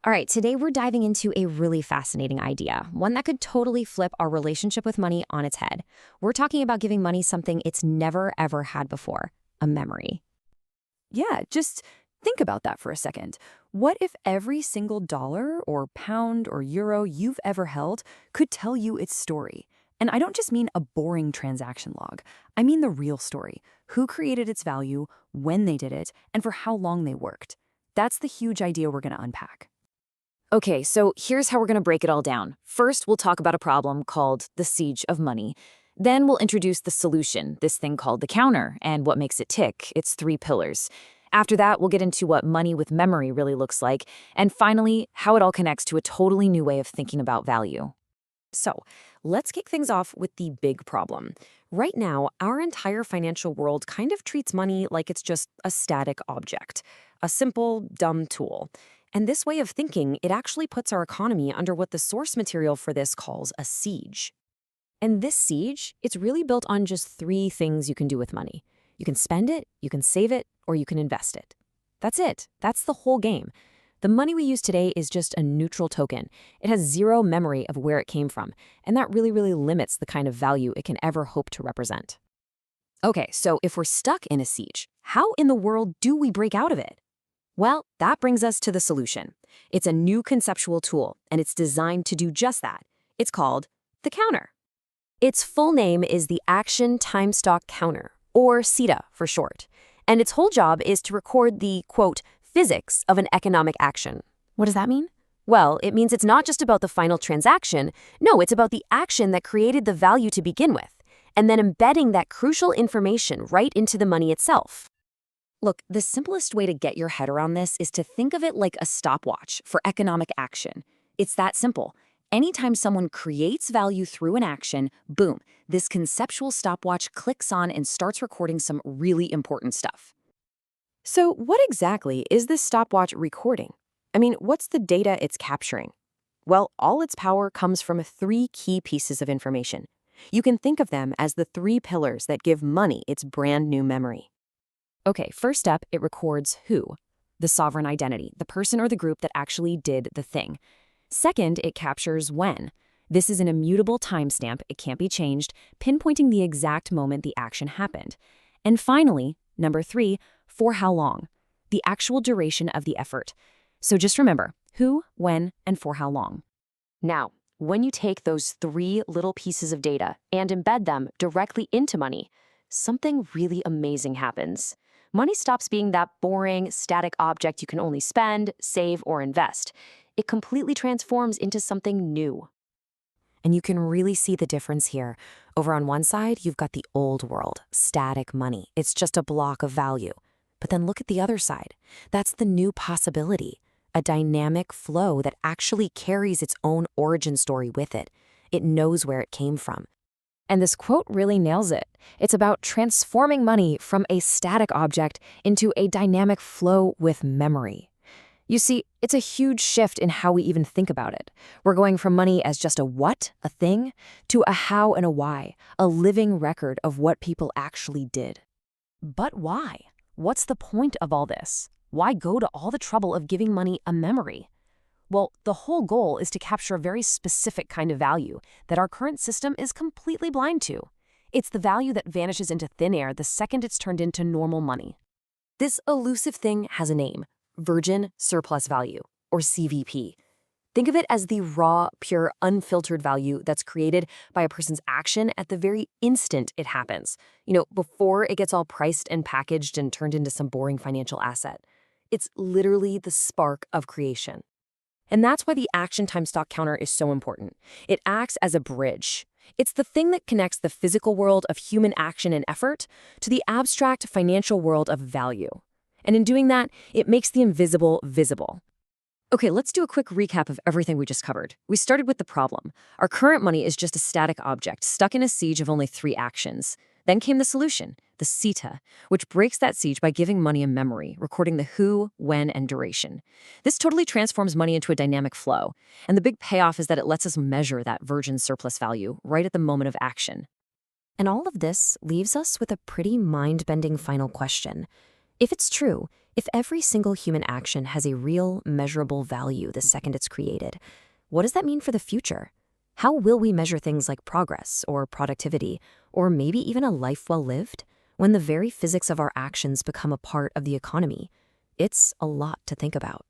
All right, today we're diving into a really fascinating idea, one that could totally flip our relationship with money on its head. We're talking about giving money something it's never, ever had before, a memory. Yeah, just think about that for a second. What if every single dollar or pound or euro you've ever held could tell you its story? And I don't just mean a boring transaction log. I mean the real story. Who created its value, when they did it, and for how long they worked. That's the huge idea we're going to unpack. Okay, so here's how we're going to break it all down. First, we'll talk about a problem called the siege of money. Then we'll introduce the solution, this thing called the counter, and what makes it tick, its three pillars. After that, we'll get into what money with memory really looks like, and finally, how it all connects to a totally new way of thinking about value. So, let's kick things off with the big problem. Right now, our entire financial world kind of treats money like it's just a static object, a simple, dumb tool. And this way of thinking, it actually puts our economy under what the source material for this calls a siege. And this siege, it's really built on just three things you can do with money. You can spend it, you can save it, or you can invest it. That's it. That's the whole game. The money we use today is just a neutral token. It has zero memory of where it came from, and that really, really limits the kind of value it can ever hope to represent. Okay, so if we're stuck in a siege, how in the world do we break out of it? Well, that brings us to the solution. It's a new conceptual tool, and it's designed to do just that. It's called the counter. Its full name is the Action Timestock Counter, or CETA for short. And its whole job is to record the, quote, physics of an economic action. What does that mean? Well, it means it's not just about the final transaction. No, it's about the action that created the value to begin with, and then embedding that crucial information right into the money itself. Look, the simplest way to get your head around this is to think of it like a stopwatch for economic action. It's that simple. Anytime someone creates value through an action, boom, this conceptual stopwatch clicks on and starts recording some really important stuff. So what exactly is this stopwatch recording? I mean, what's the data it's capturing? Well, all its power comes from three key pieces of information. You can think of them as the three pillars that give money its brand new memory. Okay, first up, it records who, the sovereign identity, the person or the group that actually did the thing. Second, it captures when. This is an immutable timestamp, it can't be changed, pinpointing the exact moment the action happened. And finally, number three, for how long, the actual duration of the effort. So just remember, who, when, and for how long. Now, when you take those three little pieces of data and embed them directly into money, something really amazing happens. Money stops being that boring, static object you can only spend, save, or invest. It completely transforms into something new. And you can really see the difference here. Over on one side, you've got the old world, static money. It's just a block of value. But then look at the other side. That's the new possibility, a dynamic flow that actually carries its own origin story with it. It knows where it came from. And this quote really nails it. It's about transforming money from a static object into a dynamic flow with memory. You see, it's a huge shift in how we even think about it. We're going from money as just a what, a thing, to a how and a why, a living record of what people actually did. But why? What's the point of all this? Why go to all the trouble of giving money a memory? Well, the whole goal is to capture a very specific kind of value that our current system is completely blind to. It's the value that vanishes into thin air the second it's turned into normal money. This elusive thing has a name, virgin surplus value, or CVP. Think of it as the raw, pure, unfiltered value that's created by a person's action at the very instant it happens. Before it gets all priced and packaged and turned into some boring financial asset. It's literally the spark of creation. And that's why the action time stock counter is so important. It acts as a bridge. It's the thing that connects the physical world of human action and effort to the abstract financial world of value. And in doing that, it makes the invisible visible. Okay, let's do a quick recap of everything we just covered. We started with the problem. Our current money is just a static object, stuck in a siege of only three actions. Then came the solution, the CETA, which breaks that siege by giving money a memory, recording the who, when, and duration. This totally transforms money into a dynamic flow, and the big payoff is that it lets us measure that virgin surplus value right at the moment of action. And all of this leaves us with a pretty mind-bending final question. If it's true, if every single human action has a real, measurable value the second it's created, what does that mean for the future? How will we measure things like progress or productivity, or maybe even a life well lived, when the very physics of our actions become a part of the economy? It's a lot to think about.